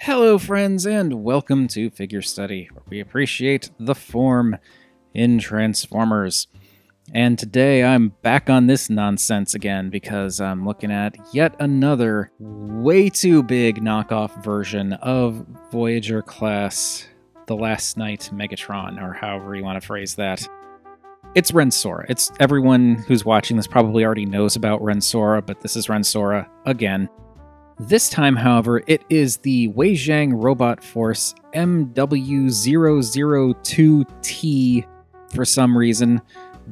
Hello friends and welcome to Figure Study, where we appreciate the form in Transformers. And today I'm back on this nonsense again because I'm looking at yet another way too big knockoff version of Voyager class The Last Night Megatron, or however you want to phrase that. It's Ren Sora. It's everyone who's watching this probably already knows about Ren Sora, but this is Ren Sora again. This time, however, it is the WeiJiang Robot Force MW002T, for some reason,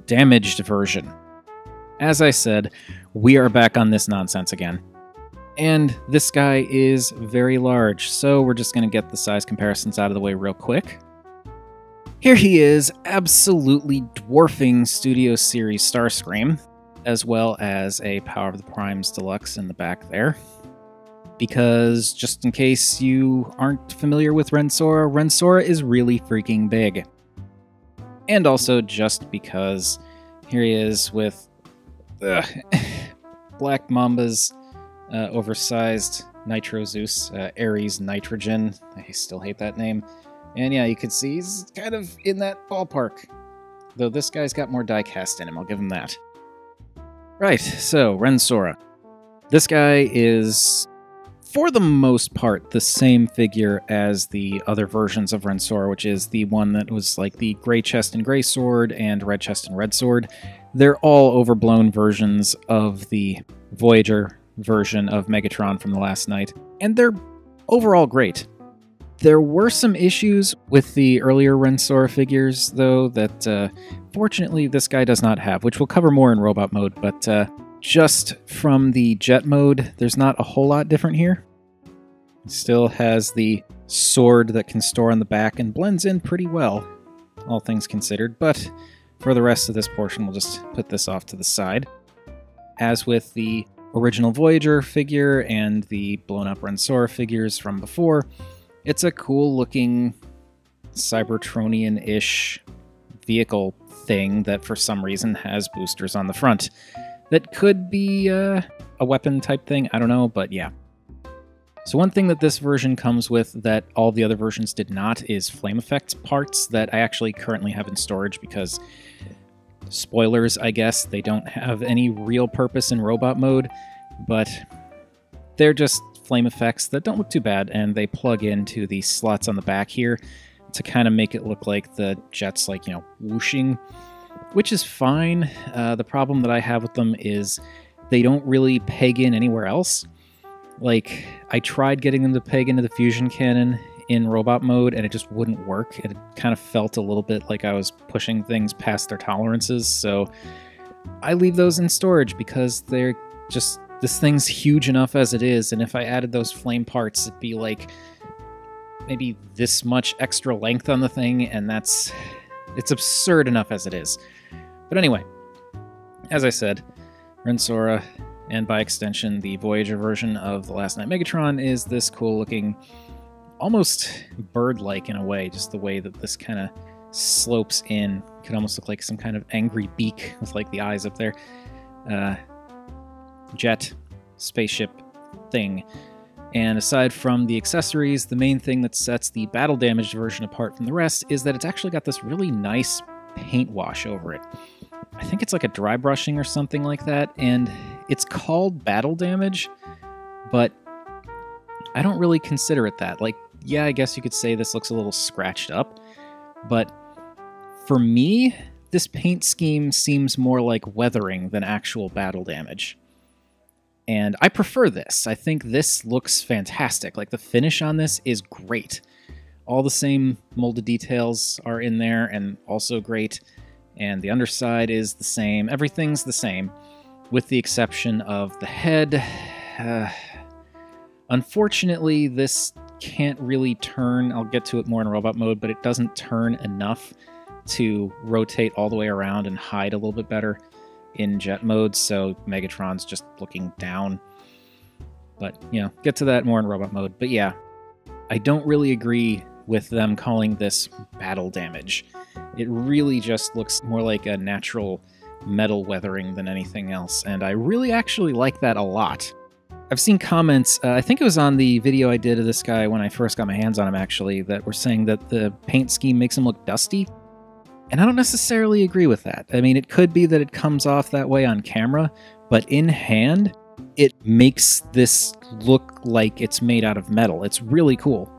damaged version. As I said, we are back on this nonsense again. And this guy is very large, so we're just going to get the size comparisons out of the way real quick. Here he is, absolutely dwarfing Studio Series Starscream, as well as a Power of the Primes Deluxe in the back there. Because, just in case you aren't familiar with Ren Sora is really freaking big. And also just because here he is with Black Mamba's oversized Nitro Zeus, Ares Nitrogen. I still hate that name. And yeah, you can see he's kind of in that ballpark. Though this guy's got more die-cast in him, I'll give him that. Right, so Ren Sora. This guy is, for the most part, the same figure as the other versions of Ren Sora, which is the one that was like the gray chest and gray sword and red chest and red sword. They're all overblown versions of the Voyager version of Megatron from the last night, and they're overall great. There were some issues with the earlier Ren Sora figures, though, that fortunately this guy does not have, which we'll cover more in robot mode, but just from the jet mode, there's not a whole lot different here. It still has the sword that can store on the back and blends in pretty well, all things considered, but for the rest of this portion, we'll just put this off to the side. As with the original Voyager figure and the blown-up Ren Sora figures from before, it's a cool-looking Cybertronian-ish vehicle thing that for some reason has boosters on the front. That could be a weapon type thing, I don't know, but yeah. So one thing that this version comes with that all the other versions did not is flame effects parts that I actually currently have in storage because, spoilers I guess, they don't have any real purpose in robot mode, but they're just flame effects that don't look too bad, and they plug into the slots on the back here to kind of make it look like the jet's like, you know, whooshing, which is fine. The problem that I have with them is they don't really peg in anywhere else. Like, I tried getting them to peg into the fusion cannon in robot mode, and it just wouldn't work. It kind of felt a little bit like I was pushing things past their tolerances, so I leave those in storage because they're just, this thing's huge enough as it is, and if I added those flame parts, it'd be like maybe this much extra length on the thing, and it's absurd enough as it is. But anyway, as I said, Ren Sora, and by extension the Voyager version of The Last Night Megatron, is this cool-looking, almost bird-like in a way, just the way that this kind of slopes in. Could almost look like some kind of angry beak with like the eyes up there. Jet, spaceship thing. And aside from the accessories, the main thing that sets the battle-damaged version apart from the rest is that it's actually got this really nice paint wash over it. I think it's like a dry brushing or something like that, and it's called battle damage, but I don't really consider it that. Like, yeah, I guess you could say this looks a little scratched up, but for me, this paint scheme seems more like weathering than actual battle damage. And I prefer this. I think this looks fantastic. Like, the finish on this is great. All the same molded details are in there and also great. And the underside is the same. Everything's the same, with the exception of the head. Unfortunately, this can't really turn. I'll get to it more in robot mode, but it doesn't turn enough to rotate all the way around and hide a little bit better in jet mode, so Megatron's just looking down. But, you know, get to that more in robot mode. But yeah, I don't really agree with them calling this battle damage. It really just looks more like a natural metal weathering than anything else, and I really actually like that a lot. I've seen comments, I think it was on the video I did of this guy when I first got my hands on him, actually, that were saying that the paint scheme makes him look dusty. And I don't necessarily agree with that. I mean, it could be that it comes off that way on camera, but in hand, it makes this look like it's made out of metal. It's really cool.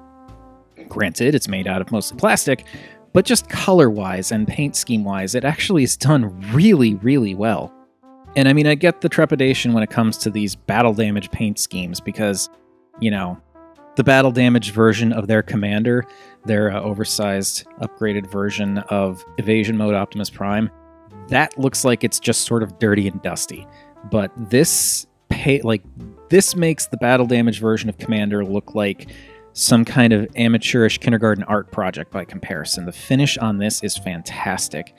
Granted, it's made out of mostly plastic, but just color-wise and paint scheme-wise, it actually is done really, really well. And I mean, I get the trepidation when it comes to these battle damage paint schemes because, you know, the battle damage version of their commander, their oversized, upgraded version of Evasion Mode Optimus Prime, that looks like it's just sort of dirty and dusty. But this makes the battle damage version of Commander look like some kind of amateurish kindergarten art project by comparison. The finish on this is fantastic,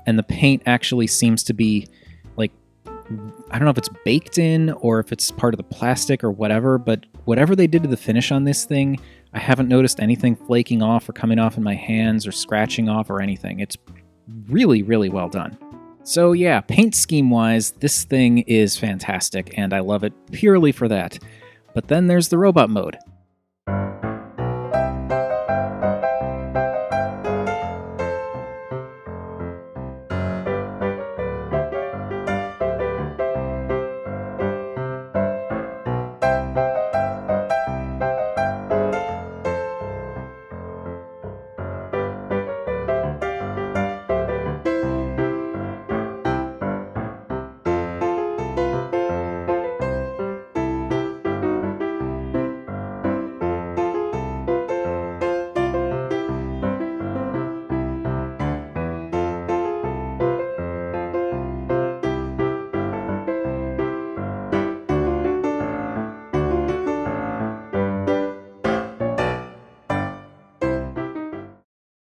and the paint actually seems to be like, I don't know if it's baked in or if it's part of the plastic or whatever, but whatever they did to the finish on this thing, I haven't noticed anything flaking off or coming off in my hands or scratching off or anything. It's really, really well done. So yeah, paint scheme-wise, this thing is fantastic, and I love it purely for that. But then there's the robot mode.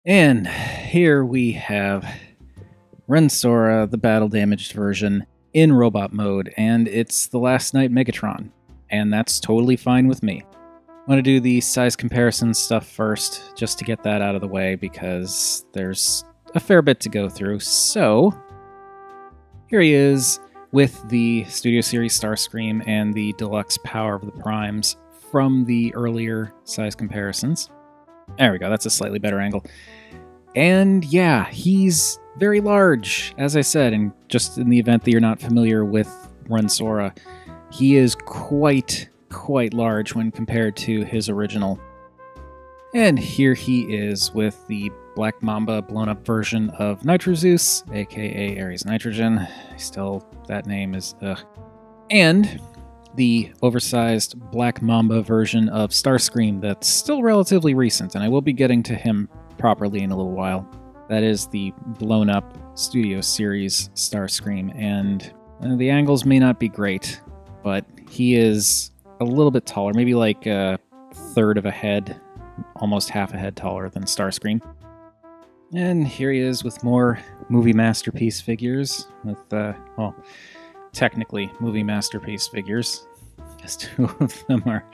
And here we have Ren Sora, the battle-damaged version, in robot mode, and it's the Last Knight Megatron, and that's totally fine with me. I want to do the size comparison stuff first, just to get that out of the way, because there's a fair bit to go through. So, here he is with the Studio Series Starscream and the Deluxe Power of the Primes from the earlier size comparisons. There we go, that's a slightly better angle. And yeah, he's very large, as I said, and just in the event that you're not familiar with Rendsora, he is quite large when compared to his original. And here he is with the Black Mamba blown up version of Nitro Zeus, aka Ares Nitrogen. Still, that name is ugh. And the oversized Black Mamba version of Starscream that's still relatively recent, and I will be getting to him properly in a little while. That is the blown up Studio Series Starscream, and the angles may not be great, but he is a little bit taller, maybe like a third of a head, almost half a head taller than Starscream. And here he is with more Movie Masterpiece figures, with, well, technically Movie Masterpiece figures, because two of them are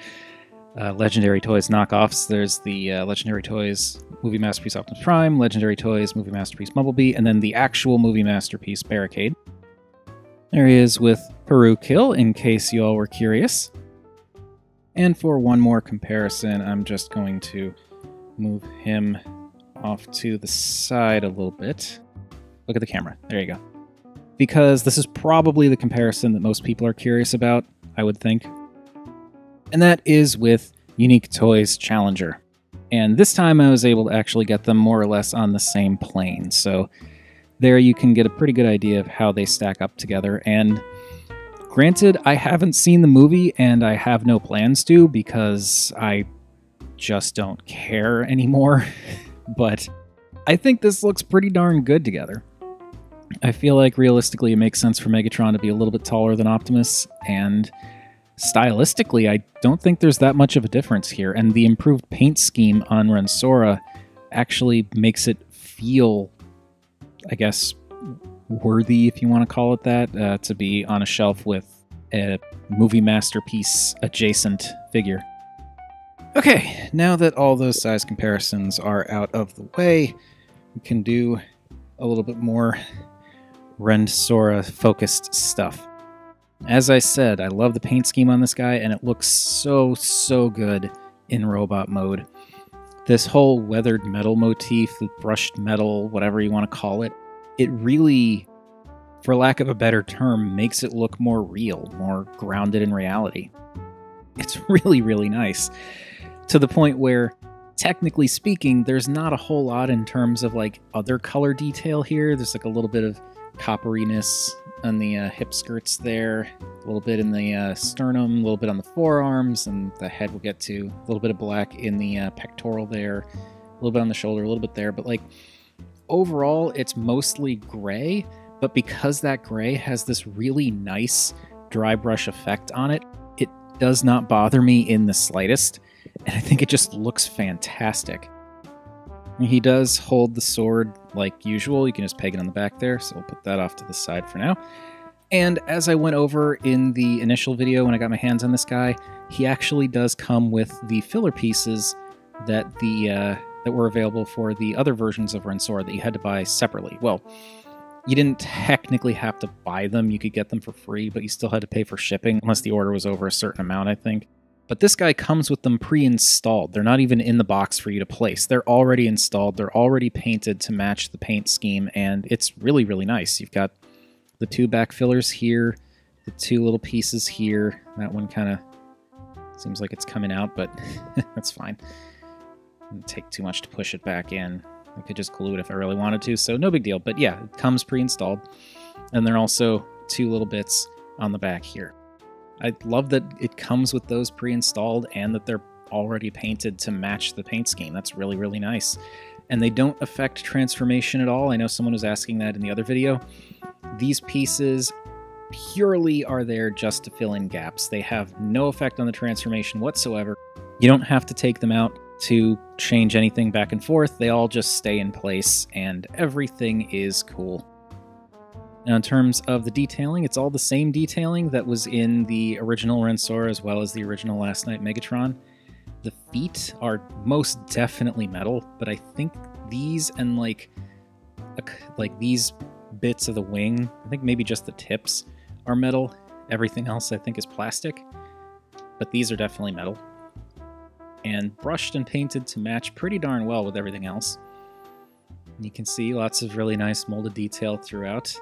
Legendary Toys knockoffs. There's the Legendary Toys Movie Masterpiece Optimus Prime, Legendary Toys Movie Masterpiece Bumblebee, and then the actual Movie Masterpiece Barricade. There he is with Peru Kill, in case you all were curious. And for one more comparison, I'm just going to move him off to the side a little bit. Look at the camera. There you go. Because this is probably the comparison that most people are curious about, I would think. And that is with Unique Toys Challenger. And this time I was able to actually get them more or less on the same plane. So there you can get a pretty good idea of how they stack up together. And granted, I haven't seen the movie and I have no plans to because I just don't care anymore. But I think this looks pretty darn good together. I feel like realistically it makes sense for Megatron to be a little bit taller than Optimus, and stylistically, I don't think there's that much of a difference here, and the improved paint scheme on Rendsora actually makes it feel, I guess, worthy, if you want to call it that, to be on a shelf with a Movie Masterpiece adjacent figure. Okay, now that all those size comparisons are out of the way, we can do a little bit more Rendsora focused stuff. As I said, I love the paint scheme on this guy, and it looks so, so good in robot mode. This whole weathered metal motif, the brushed metal, whatever you want to call it, it really, for lack of a better term, makes it look more real, more grounded in reality. It's really, really nice. To the point where, technically speaking, there's not a whole lot in terms of like other color detail here. There's like a little bit of copperiness on the hip skirts there, a little bit in the sternum, a little bit on the forearms, and the head we'll get to, a little bit of black in the pectoral there, a little bit on the shoulder, a little bit there, but like overall it's mostly gray, but because that gray has this really nice dry brush effect on it, it does not bother me in the slightest, and I think it just looks fantastic. He does hold the sword like usual. You can just peg it on the back there, so we'll put that off to the side for now. And as I went over in the initial video when I got my hands on this guy, he actually does come with the filler pieces that that were available for the other versions of Ren Sora that you had to buy separately. Well, you didn't technically have to buy them. You could get them for free, but you still had to pay for shipping unless the order was over a certain amount, I think. But this guy comes with them pre-installed. They're not even in the box for you to place. They're already installed. They're already painted to match the paint scheme, and it's really, really nice. You've got the two back fillers here, the two little pieces here. That one kind of seems like it's coming out, but that's fine. It wouldn't take too much to push it back in. I could just glue it if I really wanted to, so no big deal. But yeah, it comes pre-installed. And there are also two little bits on the back here. I love that it comes with those pre-installed and that they're already painted to match the paint scheme. That's really, really nice. And they don't affect transformation at all. I know someone was asking that in the other video. These pieces purely are there just to fill in gaps. They have no effect on the transformation whatsoever. You don't have to take them out to change anything back and forth. They all just stay in place and everything is cool. Now, in terms of the detailing, it's all the same detailing that was in the original Ren Sora as well as the original Last Night Megatron. The feet are most definitely metal, but I think these and like these bits of the wing, I think maybe just the tips are metal. Everything else I think is plastic, but these are definitely metal. And brushed and painted to match pretty darn well with everything else. You can see lots of really nice molded detail throughout.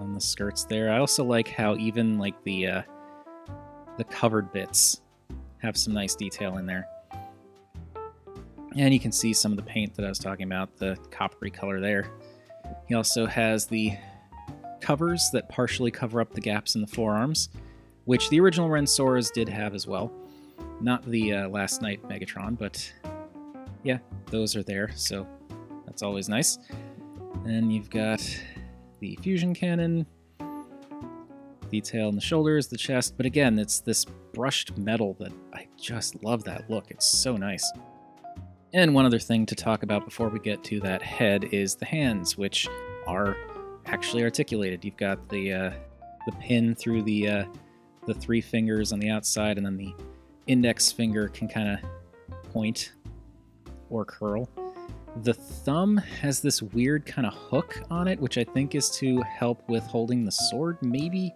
On the skirts there. I also like how even like the covered bits have some nice detail in there. And you can see some of the paint that I was talking about, the coppery color there. He also has the covers that partially cover up the gaps in the forearms, which the original Ren Soras did have as well. Not the Last Night Megatron, but yeah, those are there, so that's always nice. And you've got the fusion cannon, detail in the shoulders, the chest, but again, it's this brushed metal that I just love that look. It's so nice. And one other thing to talk about before we get to that head is the hands, which are actually articulated. You've got the pin through the three fingers on the outside, and then the index finger can kind of point or curl. The thumb has this weird kind of hook on it, which I think is to help with holding the sword, maybe?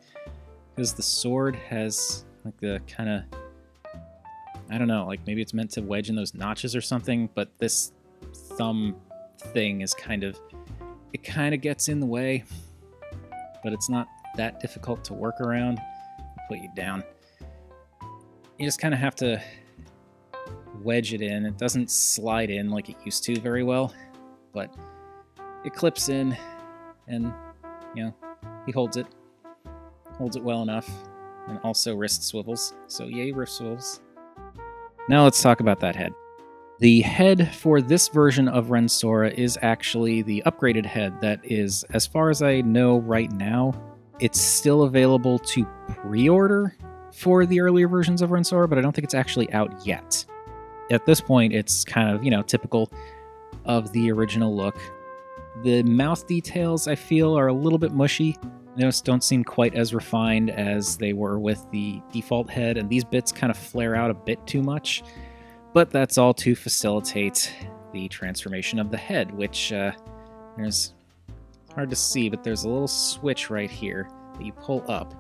Because the sword has like the kind of, I don't know, like maybe it's meant to wedge in those notches or something, but this thumb thing is kind of, it kind of gets in the way, but it's not that difficult to work around. I'll put you down. You just kind of have to wedge it in. It doesn't slide in like it used to very well, but it clips in, and you know, he holds it well enough, and also wrist swivels. So yay, wrist swivels. Now let's talk about that head. The head for this version of Ren Sora is actually the upgraded head that is, as far as I know right now, it's still available to pre-order for the earlier versions of Ren Sora, but I don't think it's actually out yet. At this point, it's kind of, you know, typical of the original look. The mouth details, I feel, are a little bit mushy. They just don't seem quite as refined as they were with the default head, and these bits kind of flare out a bit too much. But that's all to facilitate the transformation of the head, which there's hard to see, but there's a little switch right here that you pull up.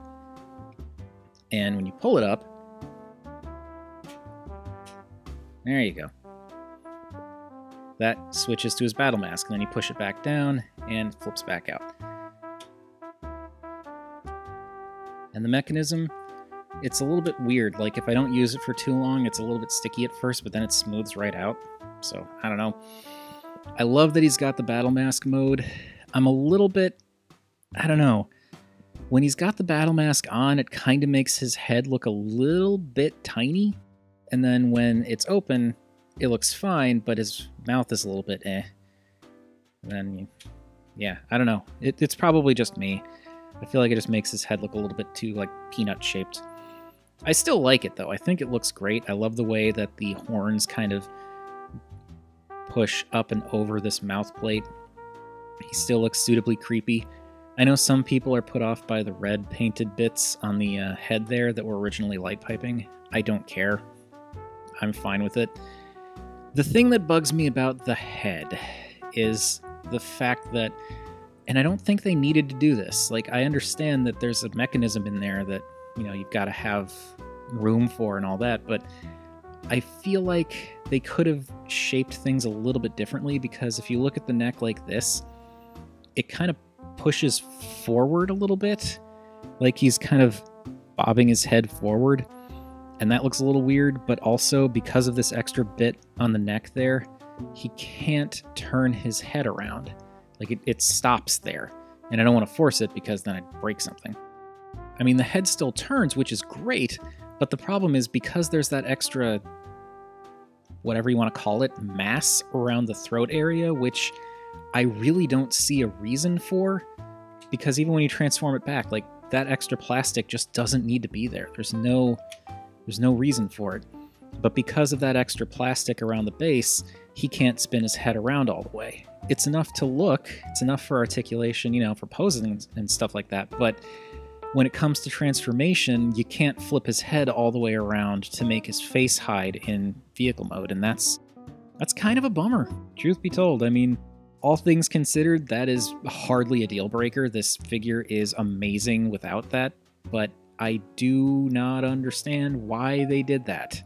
And when you pull it up, there you go. That switches to his battle mask, and then you push it back down, and it flips back out. And the mechanism, it's a little bit weird. Like, if I don't use it for too long, it's a little bit sticky at first, but then it smooths right out. So, I don't know. I love that he's got the battle mask mode. I'm a little bit, I don't know. When he's got the battle mask on, it kind of makes his head look a little bit tiny. And then when it's open, it looks fine, but his mouth is a little bit eh. And then, yeah, I don't know. It's probably just me. I feel like it just makes his head look a little bit too, like, peanut-shaped. I still like it, though. I think it looks great. I love the way that the horns kind of push up and over this mouth plate. He still looks suitably creepy. I know some people are put off by the red painted bits on the head there that were originally light piping. I don't care. I'm fine with it. The thing that bugs me about the head is the fact that, and I don't think they needed to do this. Like, I understand that there's a mechanism in there that, you know, you've got to have room for and all that, but I feel like they could have shaped things a little bit differently, because if you look at the neck like this, it kind of pushes forward a little bit. Like he's kind of bobbing his head forward, and that looks a little weird, but also because of this extra bit on the neck there, he can't turn his head around. Like it stops there, and I don't want to force it because then I'd break something. I mean, the head still turns, which is great, but the problem is because there's that extra, whatever you want to call it, mass around the throat area, which I really don't see a reason for, because even when you transform it back, like that extra plastic just doesn't need to be there. There's no reason for it. But because of that extra plastic around the base, he can't spin his head around all the way. It's enough to look, it's enough for articulation, you know, for posing and stuff like that, but when it comes to transformation, you can't flip his head all the way around to make his face hide in vehicle mode, and that's kind of a bummer, truth be told. I mean, all things considered, that is hardly a deal breaker. This figure is amazing without that, but I do not understand why they did that.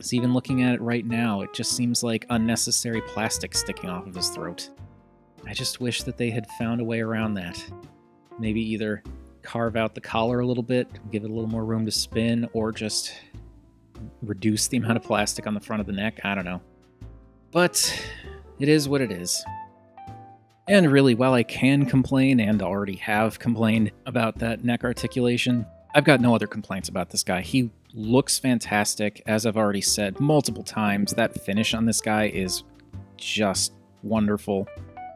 So even looking at it right now, it just seems like unnecessary plastic sticking off of his throat. I just wish that they had found a way around that. Maybe either carve out the collar a little bit, give it a little more room to spin, or just reduce the amount of plastic on the front of the neck. I don't know. But it is what it is. And really, while I can complain, and already have complained about that neck articulation, I've got no other complaints about this guy. He looks fantastic, as I've already said multiple times. That finish on this guy is just wonderful.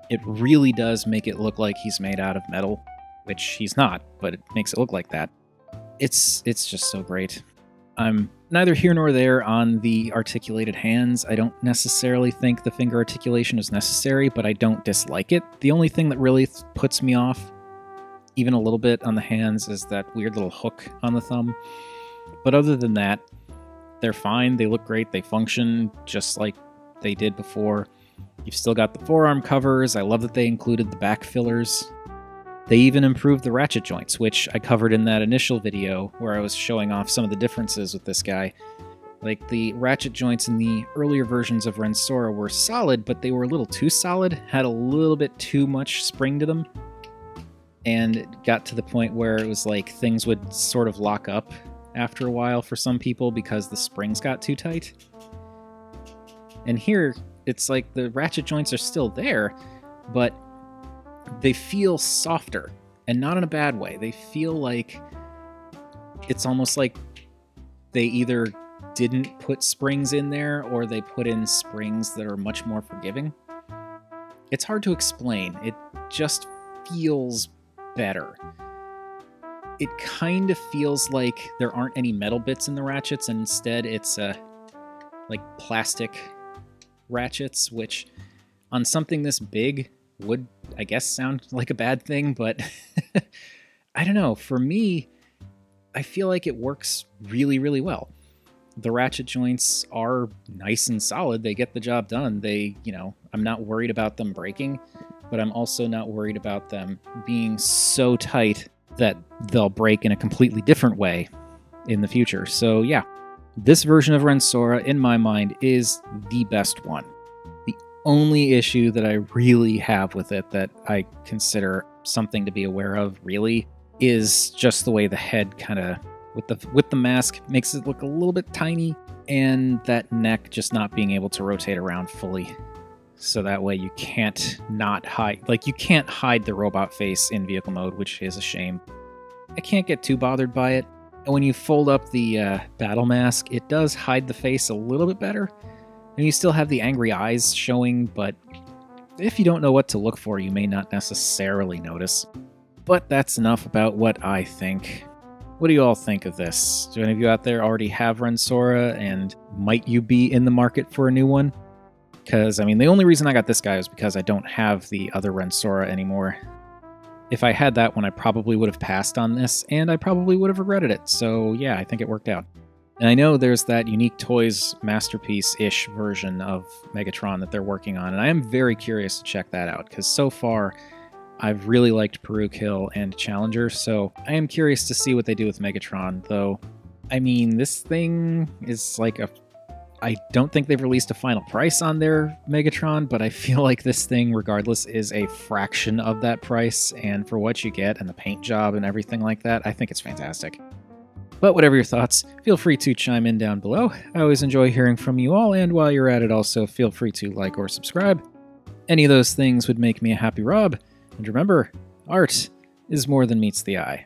It really does make it look like he's made out of metal, which he's not, but it makes it look like that. It's just so great. I'm neither here nor there on the articulated hands. I don't necessarily think the finger articulation is necessary, but I don't dislike it. The only thing that really puts me off, even a little bit on the hands, is that weird little hook on the thumb. But other than that, they're fine. They look great. They function just like they did before. You've still got the forearm covers. I love that they included the back fillers. They even improved the ratchet joints, which I covered in that initial video where I was showing off some of the differences with this guy. Like, the ratchet joints in the earlier versions of Ren Sora were solid, but they were a little too solid, had a little bit too much spring to them, and it got to the point where it was like things would sort of lock up after a while for some people because the springs got too tight. And here, it's like the ratchet joints are still there, but they feel softer, and not in a bad way. They feel like it's almost like they either didn't put springs in there or they put in springs that are much more forgiving. It's hard to explain. It just feels better. It kind of feels like there aren't any metal bits in the ratchets, and instead it's like plastic ratchets, which on something this big would, I guess, sound like a bad thing, but I don't know. For me, I feel like it works really, really well. The ratchet joints are nice and solid. They get the job done. They, you know, I'm not worried about them breaking, but I'm also not worried about them being so tight that they'll break in a completely different way in the future. So yeah, this version of Ren Sora, in my mind, is the best one. The only issue that I really have with it that I consider something to be aware of, really, is just the way the head kind of, with the mask, makes it look a little bit tiny, and that neck just not being able to rotate around fully. So that way you can't not hide, like you can't hide the robot face in vehicle mode, which is a shame. I can't get too bothered by it. And when you fold up the battle mask, it does hide the face a little bit better. And you still have the angry eyes showing, but if you don't know what to look for, you may not necessarily notice. But that's enough about what I think. What do you all think of this? Do any of you out there already have Ren Sora, and might you be in the market for a new one? Because, I mean, the only reason I got this guy is because I don't have the other Ren Sora anymore. If I had that one, I probably would have passed on this, and I probably would have regretted it. So, yeah, I think it worked out. And I know there's that Unique Toys Masterpiece-ish version of Megatron that they're working on, and I am very curious to check that out, because so far, I've really liked Peruk Hill and Challenger, so I am curious to see what they do with Megatron, though, I mean, this thing is like I don't think they've released a final price on their Megatron, but I feel like this thing, regardless, is a fraction of that price, and for what you get and the paint job and everything like that, I think it's fantastic. But whatever your thoughts, feel free to chime in down below. I always enjoy hearing from you all, and while you're at it also, feel free to like or subscribe. Any of those things would make me a happy Rob, and remember, art is more than meets the eye.